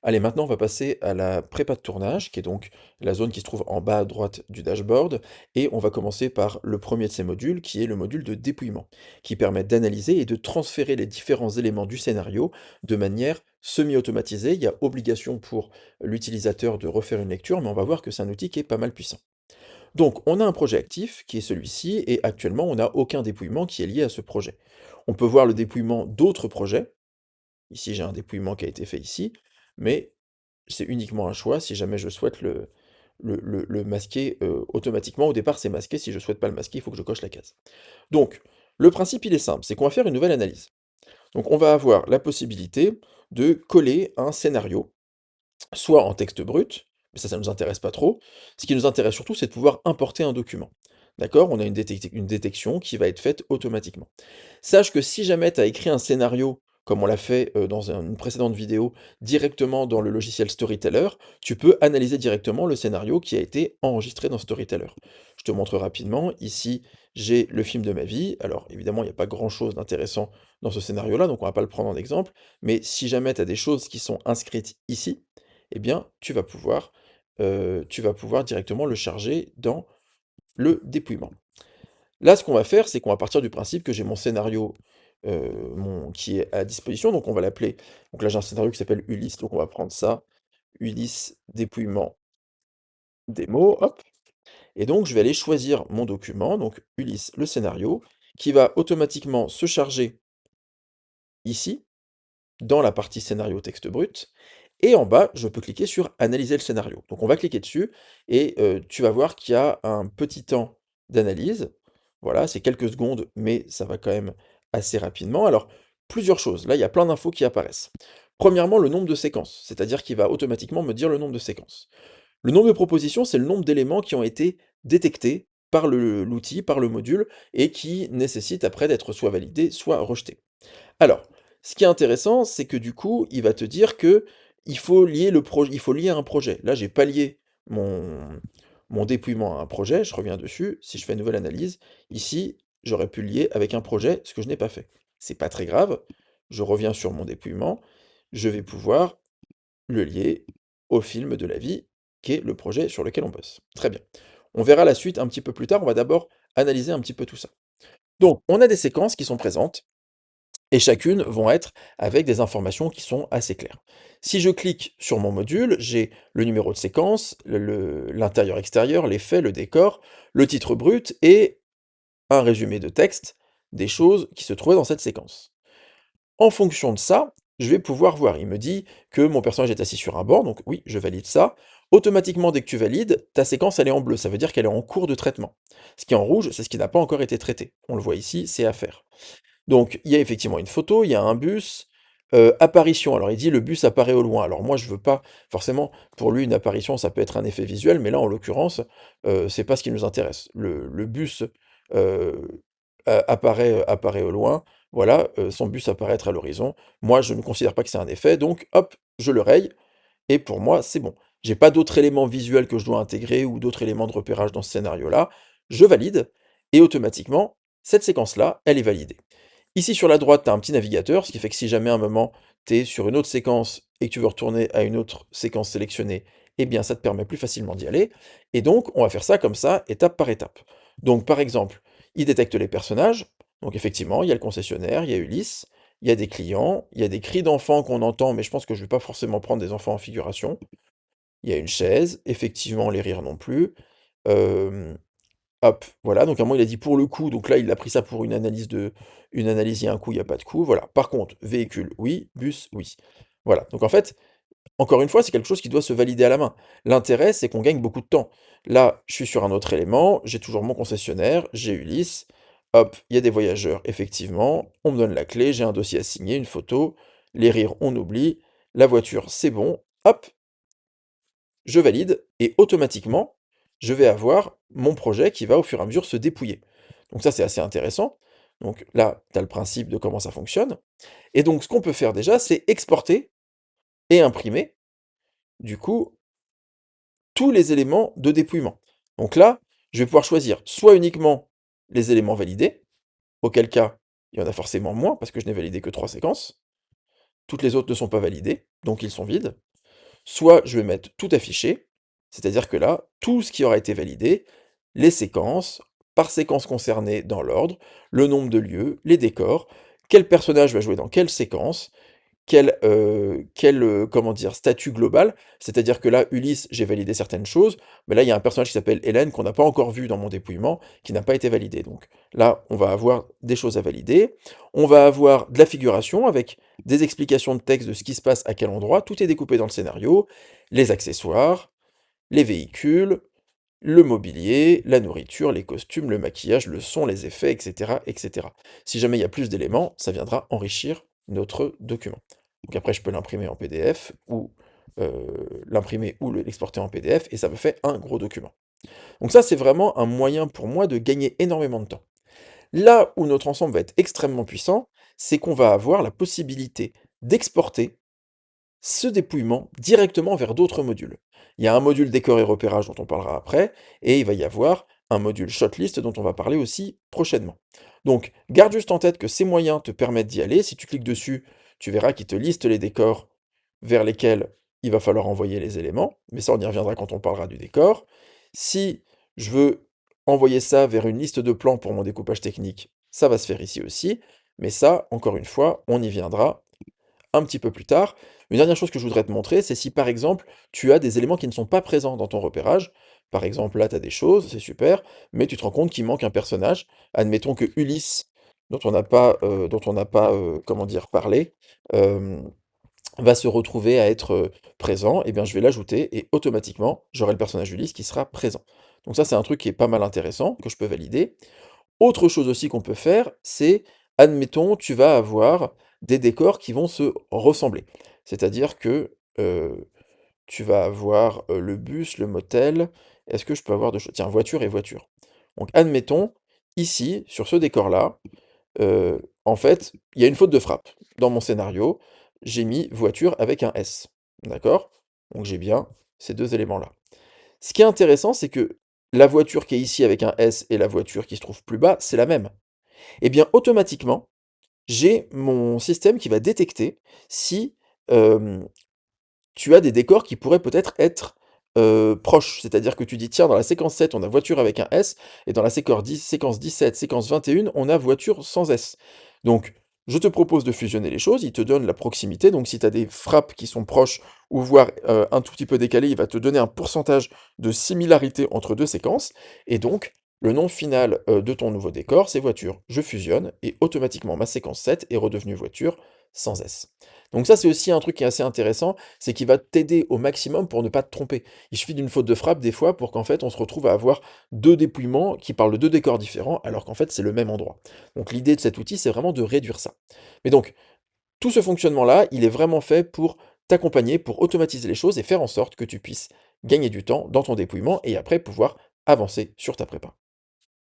Allez, maintenant on va passer à la prépa de tournage, qui est donc la zone qui se trouve en bas à droite du dashboard, et on va commencer par le premier de ces modules, qui est le module de dépouillement, qui permet d'analyser et de transférer les différents éléments du scénario de manière semi-automatisée. Il y a obligation pour l'utilisateur de refaire une lecture, mais on va voir que c'est un outil qui est pas mal puissant. Donc, on a un projet actif, qui est celui-ci, et actuellement on n'a aucun dépouillement qui est lié à ce projet. On peut voir le dépouillement d'autres projets. Ici, j'ai un dépouillement qui a été fait ici, mais c'est uniquement un choix si jamais je souhaite le masquer automatiquement. Au départ, c'est masqué. Si je souhaite pas le masquer, il faut que je coche la case. Donc, le principe, il est simple, c'est qu'on va faire une nouvelle analyse. Donc, on va avoir la possibilité de coller un scénario, soit en texte brut, mais ça nous intéresse pas trop. Ce qui nous intéresse surtout, c'est de pouvoir importer un document. D'accord? On a une détection qui va être faite automatiquement. Sache que si jamais tu as écrit un scénario, comme on l'a fait dans une précédente vidéo, directement dans le logiciel Storyteller, tu peux analyser directement le scénario qui a été enregistré dans Storyteller. Je te montre rapidement. Ici, j'ai le film de ma vie. Alors, évidemment, il n'y a pas grand-chose d'intéressant dans ce scénario-là, donc on va pas le prendre en exemple. Mais si jamais tu as des choses qui sont inscrites ici, eh bien, tu vas pouvoir directement le charger dans le dépouillement. Là, ce qu'on va faire, c'est qu'on va partir du principe que j'ai mon scénario qui est à disposition, donc on va l'appeler. Donc là, j'ai un scénario qui s'appelle Ulysse, donc on va prendre ça, Ulysse dépouillement démo, hop. Et donc, je vais aller choisir mon document, donc Ulysse, le scénario, qui va automatiquement se charger ici, dans la partie scénario texte brut. Et en bas, je peux cliquer sur analyser le scénario. Donc on va cliquer dessus et tu vas voir qu'il y a un petit temps d'analyse. Voilà, c'est quelques secondes, mais ça va quand même assez rapidement. Alors, plusieurs choses. Là, il y a plein d'infos qui apparaissent. Premièrement, le nombre de séquences, c'est-à-dire qu'il va automatiquement me dire le nombre de séquences. Le nombre de propositions, c'est le nombre d'éléments qui ont été détectés par l'outil, par le module, et qui nécessitent après d'être soit validés, soit rejetés. Alors, ce qui est intéressant, c'est que du coup, il va te dire que il faut lier un projet. Là, j'ai pas lié mon dépouillement à un projet, je reviens dessus. Si je fais une nouvelle analyse, ici, j'aurais pu le lier avec un projet, ce que je n'ai pas fait. C'est pas très grave. Je reviens sur mon dépouillement. Je vais pouvoir le lier au film de la vie, qui est le projet sur lequel on bosse. Très bien. On verra la suite un petit peu plus tard. On va d'abord analyser un petit peu tout ça. Donc, on a des séquences qui sont présentes et chacune vont être avec des informations qui sont assez claires. Si je clique sur mon module, j'ai le numéro de séquence, l'intérieur-extérieur, les faits, le décor, le titre brut et un résumé de texte des choses qui se trouvaient dans cette séquence. En fonction de ça, je vais pouvoir voir. Il me dit que mon personnage est assis sur un banc, donc oui, je valide ça. Automatiquement, dès que tu valides, ta séquence, elle est en bleu, ça veut dire qu'elle est en cours de traitement. Ce qui est en rouge, c'est ce qui n'a pas encore été traité. On le voit ici, c'est à faire. Donc, il y a effectivement une photo, il y a un bus, apparition. Alors, il dit le bus apparaît au loin. Alors, moi, je veux pas, forcément, pour lui, une apparition, ça peut être un effet visuel, mais là, en l'occurrence, c'est pas ce qui nous intéresse. Le bus apparaît au loin. Voilà, son bus apparaître à l'horizon. Moi, je ne considère pas que c'est un effet, donc, hop, je le raye, et pour moi, c'est bon. J'ai pas d'autres éléments visuels que je dois intégrer ou d'autres éléments de repérage dans ce scénario-là. Je valide, et automatiquement, cette séquence-là, elle est validée. Ici sur la droite, tu as un petit navigateur, ce qui fait que si jamais à un moment tu es sur une autre séquence et que tu veux retourner à une autre séquence sélectionnée, eh bien ça te permet plus facilement d'y aller. Et donc on va faire ça comme ça, étape par étape. Donc par exemple, il détecte les personnages. Donc effectivement, il y a le concessionnaire, il y a Ulysse, il y a des clients, il y a des cris d'enfants qu'on entend, mais je pense que je ne vais pas forcément prendre des enfants en figuration. Il y a une chaise, effectivement les rires non plus. Euh, Hop, voilà, donc à un moment il a dit pour le coup, donc là il a pris ça pour une analyse, il y a un coup, il n'y a pas de coup, voilà. Par contre, véhicule, oui, bus, oui. Voilà, donc en fait, encore une fois, c'est quelque chose qui doit se valider à la main. L'intérêt, c'est qu'on gagne beaucoup de temps. Là, je suis sur un autre élément, j'ai toujours mon concessionnaire, j'ai Ulysse, hop, il y a des voyageurs, effectivement, on me donne la clé, j'ai un dossier à signer, une photo, les rires, on oublie, la voiture, c'est bon, hop, je valide, et automatiquement, je vais avoir mon projet qui va au fur et à mesure se dépouiller. Donc ça, c'est assez intéressant. Donc là, tu as le principe de comment ça fonctionne. Et donc, ce qu'on peut faire déjà, c'est exporter et imprimer, du coup, tous les éléments de dépouillement. Donc là, je vais pouvoir choisir soit uniquement les éléments validés, auquel cas, il y en a forcément moins, parce que je n'ai validé que 3 séquences. Toutes les autres ne sont pas validées, donc ils sont vides. soit je vais mettre tout affiché, c'est-à-dire que là, tout ce qui aura été validé, les séquences, par séquence concernée dans l'ordre, le nombre de lieux, les décors, quel personnage va jouer dans quelle séquence, comment dire, statut global. C'est-à-dire que là, Ulysse, j'ai validé certaines choses, mais là, il y a un personnage qui s'appelle Hélène qu'on n'a pas encore vu dans mon dépouillement, qui n'a pas été validé. Donc là, on va avoir des choses à valider. On va avoir de la figuration avec des explications de texte de ce qui se passe à quel endroit. Tout est découpé dans le scénario. Les accessoires, les véhicules, le mobilier, la nourriture, les costumes, le maquillage, le son, les effets, etc., etc. Si jamais il y a plus d'éléments, ça viendra enrichir notre document. Donc après, je peux l'imprimer en PDF ou l'imprimer ou l'exporter en PDF et ça me fait un gros document. Donc ça, c'est vraiment un moyen pour moi de gagner énormément de temps. Là où notre ensemble va être extrêmement puissant, c'est qu'on va avoir la possibilité d'exporter ce dépouillement directement vers d'autres modules. Il y a un module décor et repérage dont on parlera après, et il va y avoir un module shotlist dont on va parler aussi prochainement. Donc, garde juste en tête que ces moyens te permettent d'y aller. Si tu cliques dessus, tu verras qu'il te liste les décors vers lesquels il va falloir envoyer les éléments, mais ça on y reviendra quand on parlera du décor. Si je veux envoyer ça vers une liste de plans pour mon découpage technique, ça va se faire ici aussi, mais ça, encore une fois, on y viendra un petit peu plus tard. Une dernière chose que je voudrais te montrer, c'est si par exemple, tu as des éléments qui ne sont pas présents dans ton repérage. Par exemple, là, tu as des choses, c'est super, mais tu te rends compte qu'il manque un personnage. Admettons que Ulysse, dont on n'a pas, comment dire, parlé, euh, va se retrouver à être présent, et bien je vais l'ajouter, et automatiquement, j'aurai le personnage Ulysse qui sera présent. Donc ça, c'est un truc qui est pas mal intéressant, que je peux valider. Autre chose aussi qu'on peut faire, c'est, admettons, tu vas avoir des décors qui vont se ressembler. C'est-à-dire que tu vas avoir le bus, le motel. Est-ce que je peux avoir de choses? Tiens, voiture et voiture. Donc, admettons, ici, sur ce décor-là, en fait, il y a une faute de frappe. Dans mon scénario, j'ai mis voiture avec un S. D'accord? Donc, j'ai bien ces deux éléments-là. Ce qui est intéressant, c'est que la voiture qui est ici avec un S et la voiture qui se trouve plus bas, c'est la même. Et bien, automatiquement, j'ai mon système qui va détecter si euh, tu as des décors qui pourraient peut-être être proches. C'est-à-dire que tu dis, tiens, dans la séquence 7, on a voiture avec un S, et dans la séquence 17, séquence 21, on a voiture sans S. Donc, je te propose de fusionner les choses, il te donne la proximité, donc si tu as des frappes qui sont proches, ou voire un tout petit peu décalées, il va te donner un pourcentage de similarité entre deux séquences, et donc, le nom final de ton nouveau décor, c'est voiture. Je fusionne, et automatiquement, ma séquence 7 est redevenue voiture sans S. Donc ça, c'est aussi un truc qui est assez intéressant, c'est qu'il va t'aider au maximum pour ne pas te tromper. Il suffit d'une faute de frappe des fois pour qu'en fait on se retrouve à avoir deux dépouillements qui parlent de deux décors différents alors qu'en fait c'est le même endroit. Donc l'idée de cet outil c'est vraiment de réduire ça. Mais donc tout ce fonctionnement-là, il est vraiment fait pour t'accompagner, pour automatiser les choses et faire en sorte que tu puisses gagner du temps dans ton dépouillement et après pouvoir avancer sur ta prépa.